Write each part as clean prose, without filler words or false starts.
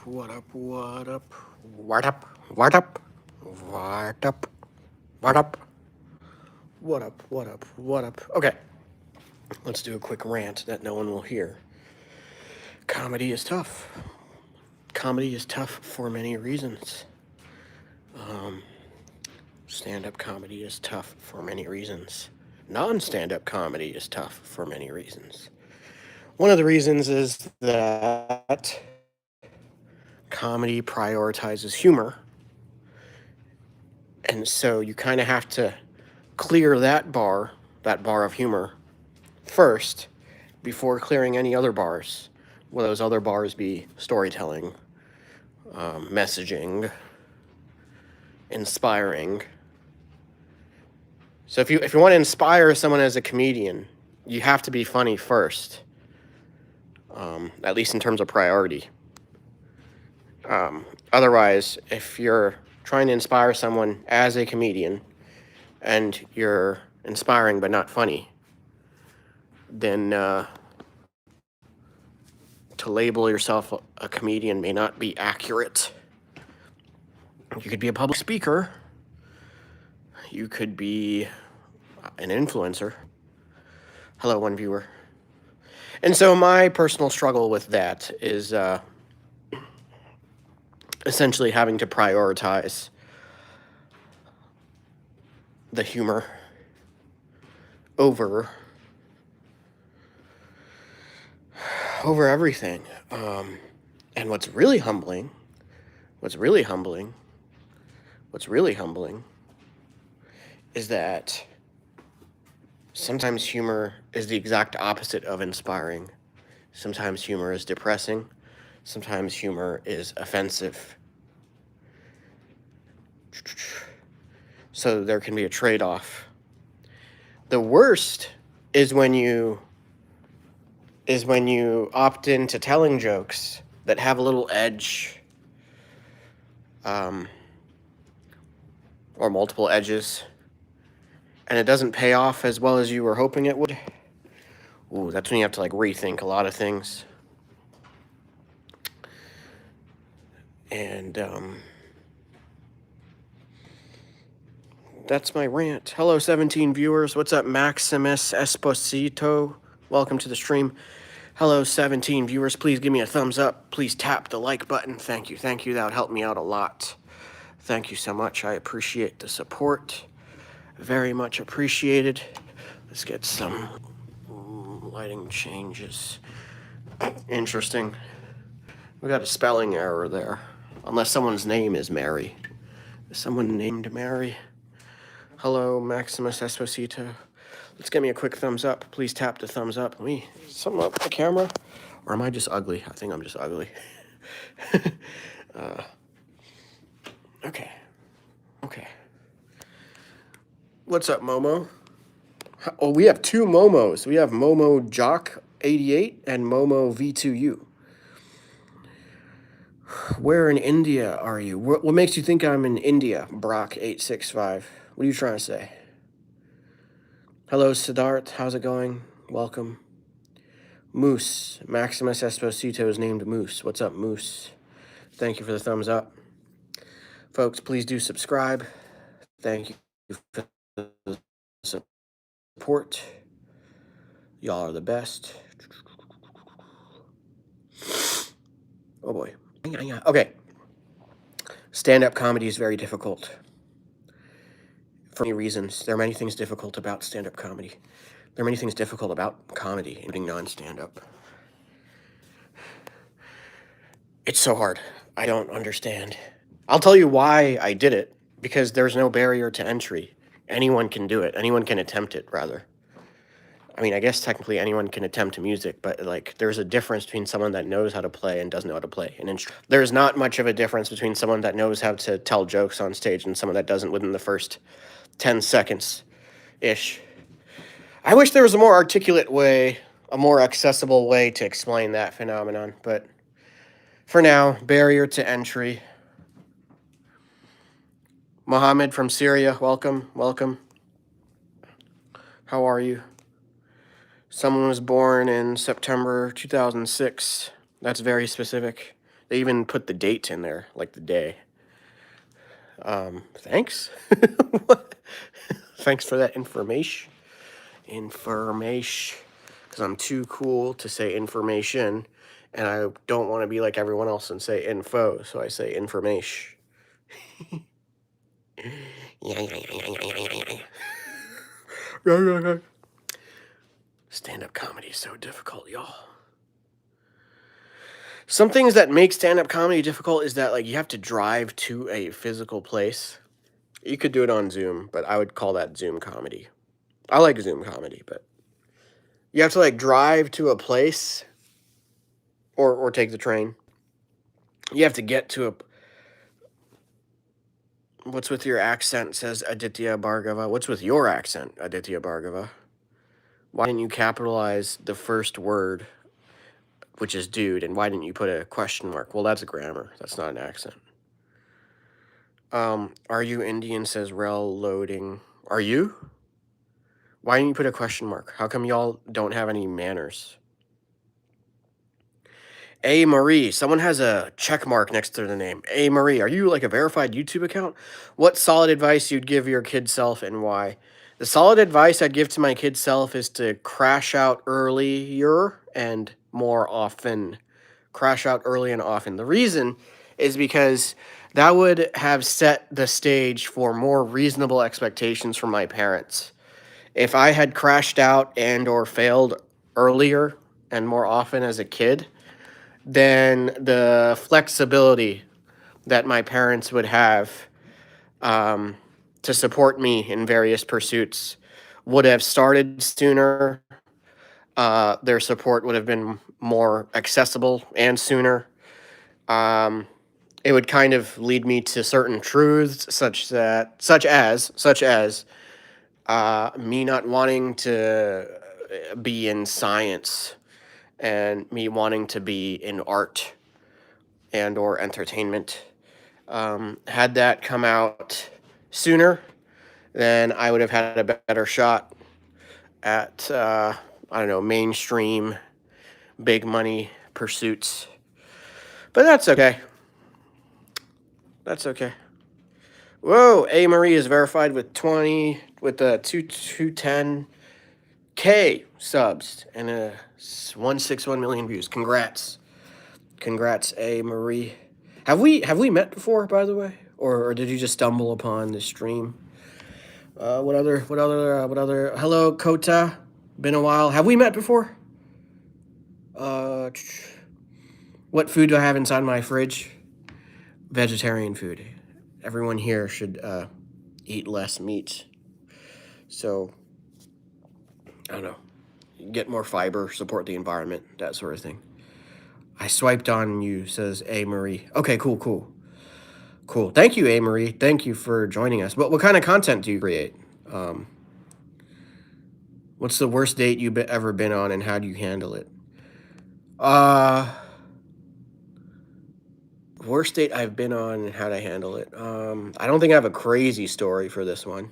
What up? What up? What up? What up? What up? What up? What up? What up? What up? Okay, let's do a quick rant that no one will hear. Comedy is tough. Comedy is tough for many reasons. Stand up comedy is tough for many reasons. Non stand up comedy is tough for many reasons. One of the reasons is that comedy prioritizes humor. And so you kind of have to clear that bar of humor, first before clearing any other bars. Will those other bars be storytelling, messaging, inspiring? So if you want to inspire someone as a comedian, you have to be funny first, at least in terms of priority. Otherwise, if you're trying to inspire someone as a comedian and you're inspiring but not funny, then to label yourself a comedian may not be accurate. You could be a public speaker. You could be an influencer. Hello, one viewer. And so my personal struggle with that is essentially having to prioritize the humor over everything. And what's really humbling is that sometimes humor is the exact opposite of inspiring. Sometimes humor is depressing. Sometimes humor is offensive. So there can be a trade-off. The worst is when you opt into telling jokes that have a little edge, or multiple edges, and it doesn't pay off as well as you were hoping it would. Ooh, that's when you have to rethink a lot of things. And that's my rant. Hello, 17 viewers. What's up, Maximus Esposito? Welcome to the stream. Hello, 17 viewers. Please give me a thumbs up. Please tap the like button. Thank you. Thank you. That would help me out a lot. Thank you so much. I appreciate the support. Very much appreciated. Let's get some lighting changes. Interesting. We got a spelling error there. Unless someone's name is Mary. Is someone named Mary? Hello, Maximus Esposito. Let's give me a quick thumbs up. Please tap the thumbs up. Something up the camera? Or am I just ugly? I think I'm just ugly. Okay. What's up, Momo? Oh, we have two Momos. We have Momo Jock 88 and Momo V2U. Where in India are you? What makes you think I'm in India, Brock865? What are you trying to say? Hello, Siddharth. How's it going? Welcome. Moose. Maximus Esposito is named Moose. What's up, Moose? Thank you for the thumbs up. Folks, please do subscribe. Thank you for the support. Y'all are the best. Oh boy. Okay. Stand-up comedy is very difficult. For many reasons. There are many things difficult about stand-up comedy. There are many things difficult about comedy, including non-stand-up. It's so hard. I don't understand. I'll tell you why I did it. Because there's no barrier to entry. Anyone can do it. Anyone can attempt it, rather. I mean, I guess technically anyone can attempt music, but there's a difference between someone that knows how to play and doesn't know how to play. There's not much of a difference between someone that knows how to tell jokes on stage and someone that doesn't within the first 10 seconds-ish. I wish there was a more articulate way, a more accessible way to explain that phenomenon, but for now, barrier to entry. Mohammed from Syria, welcome. How are you? Someone was born in September 2006. That's very specific. They even put the date in there, like the day. Thanks. Thanks for that information. Information. Because I'm too cool to say information, and I don't want to be like everyone else and say info, so I say information. Stand-up comedy is so difficult, y'all. Some things that make stand-up comedy difficult is that, like, you have to drive to a physical place. You could do it on Zoom, but I would call that Zoom comedy. I like Zoom comedy, but you have to, like, drive to a place or take the train. You have to get to a... What's with your accent, says Aditya Bhargava. What's with your accent, Aditya Bhargava? Why didn't you capitalize the first word, which is dude, and why didn't you put a question mark? Well, that's a grammar. That's not an accent. Are you Indian, says Rel Loading. Are you? Why didn't you put a question mark? How come y'all don't have any manners? A. Marie. Someone has a check mark next to their name. A. Marie. Are you like a verified YouTube account? What solid advice you'd give your kid self and why? The solid advice I'd give to my kid self is to crash out earlier and more often. Crash out early and often. The reason is because that would have set the stage for more reasonable expectations from my parents. If I had crashed out and or failed earlier and more often as a kid, then the flexibility that my parents would have to support me in various pursuits would have started sooner. Their support would have been more accessible and sooner. It would kind of lead me to certain truths, such as me not wanting to be in science and me wanting to be in art and or entertainment. Had that come out sooner, then I would have had a better shot at, I don't know, mainstream, big money pursuits. But that's okay. That's okay. Whoa, A. Marie is verified with 210K subs and 161 million views. Congrats. Congrats, A. Marie. Have we met before, by the way? Or did you just stumble upon the stream? What other hello, Kota. Been a while. Have we met before? What food do I have inside my fridge? Vegetarian food. Everyone here should eat less meat. So, I don't know. Get more fiber, support the environment, that sort of thing. I swiped on you, says A. Marie. Okay, cool. Thank you, A. Marie. Thank you for joining us. What kind of content do you create? What's the worst date you've ever been on, and how do you handle it? Worst date I've been on and how to handle it. I don't think I have a crazy story for this one.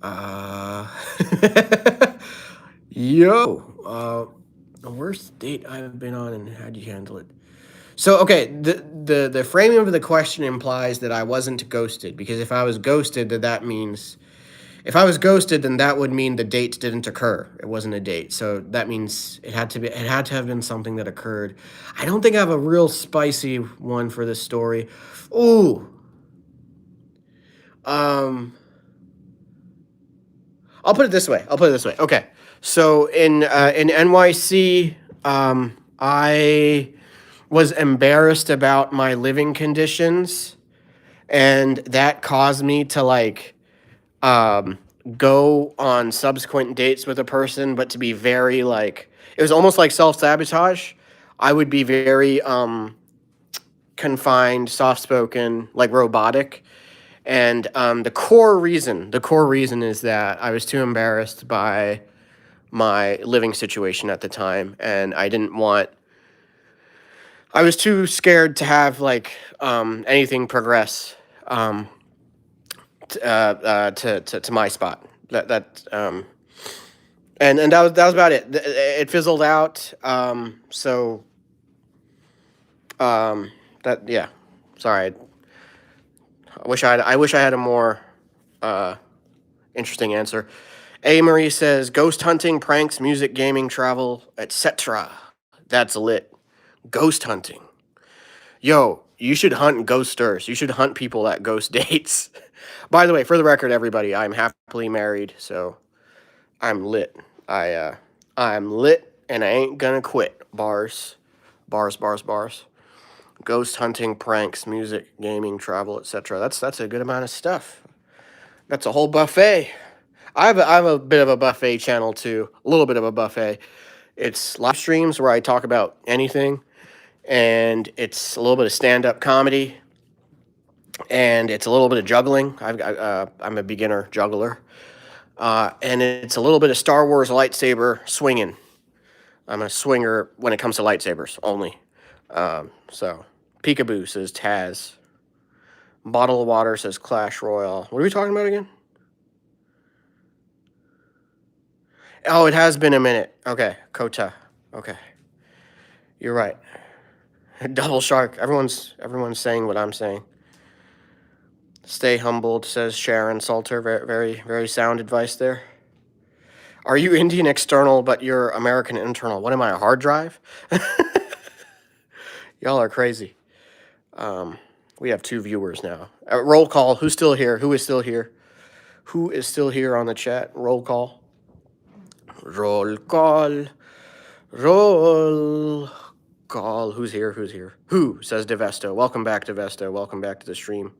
The worst date I've been on and how do you handle it? So, okay, the framing of the question implies that I wasn't ghosted, because if I was ghosted, then that would mean the date didn't occur. It wasn't a date. So that means it had to have been something that occurred. I don't think I have a real spicy one for this story. Ooh. I'll put it this way. Okay. So in NYC, I was embarrassed about my living conditions, and that caused me to go on subsequent dates with a person, but to be very it was almost like self-sabotage. I would be very confined, soft-spoken, like robotic. And the core reason is that I was too embarrassed by my living situation at the time, and I was too scared to have anything progress to my spot. And that was about it. It fizzled out. So That yeah. Sorry. I wish I had a more interesting answer. A Marie says ghost hunting, pranks, music, gaming, travel, etc. That's lit. Ghost hunting. Yo, you should hunt ghosters. You should hunt people at ghost dates. By the way, for the record, everybody, I'm happily married, so I'm lit. I'm lit, and I ain't gonna quit. Bars, bars, bars, bars. Ghost hunting, pranks, music, gaming, travel, etc. That's a good amount of stuff. That's a whole buffet. I have a bit of a buffet channel too. A little bit of a buffet. It's live streams where I talk about anything, and it's a little bit of stand-up comedy, and it's a little bit of juggling. I'm a beginner juggler, and it's a little bit of Star Wars lightsaber swinging. I'm a swinger when it comes to lightsabers only. So, Peekaboo says Taz. Bottle of water says Clash Royale. What are we talking about again? Oh, it has been a minute. Okay, Kota. Okay, you're right. Double shark. Everyone's saying what I'm saying. Stay humbled, says Sharon Salter. Very, very, very sound advice there. Are you Indian external, but you're American internal? What am I, a hard drive? Y'all are crazy. We have 2 viewers now. Roll call. Who's still here? Who is still here? Who is still here on the chat? Roll call. Roll call. Roll call. Who's here? Who's here? Who, says Devesto. Welcome back, Devesto. Welcome back to the stream.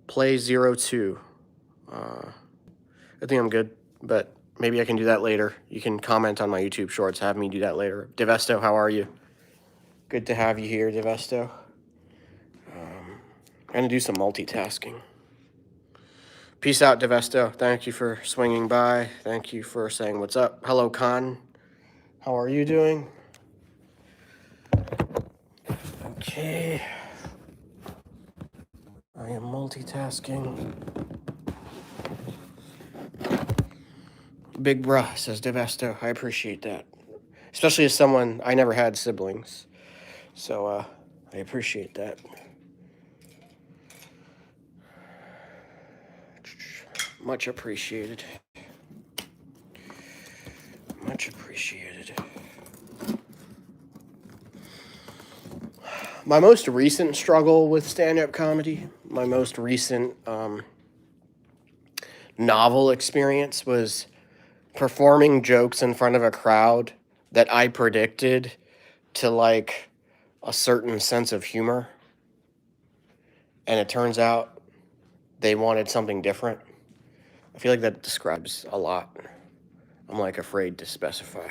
Play 02. I think I'm good, but maybe I can do that later. You can comment on my YouTube shorts. Have me do that later. Devesto, how are you? Good to have you here, Devesto. I'm going to do some multitasking. Peace out, Devesto. Thank you for swinging by. Thank you for saying what's up. Hello, Khan. How are you doing? Okay. I am multitasking. Big bruh, says Devesto. I appreciate that. Especially as someone, I never had siblings. So, I appreciate that. Much appreciated. Much appreciated. My most recent struggle with stand-up comedy, my most recent novel experience was performing jokes in front of a crowd that I predicted to like a certain sense of humor. And it turns out they wanted something different. I feel like that describes a lot. I'm like afraid to specify.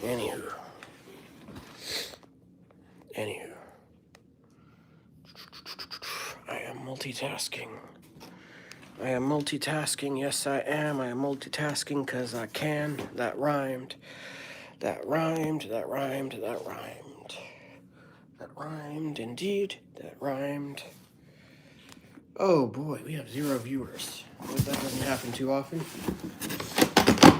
Anywho. I am multitasking. Yes, I am. I am multitasking because I can. That rhymed. That rhymed indeed. That rhymed. Oh boy, we have 0 viewers. That doesn't happen too often.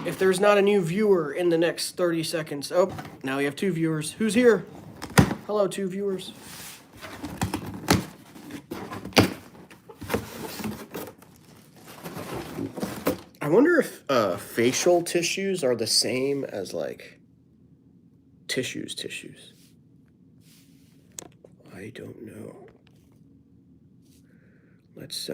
If there's not a new viewer in the next 30 seconds. Oh, now we have 2 viewers. Who's here? Hello, 2 viewers. I wonder if facial tissues are the same as like tissues. I don't know. Let's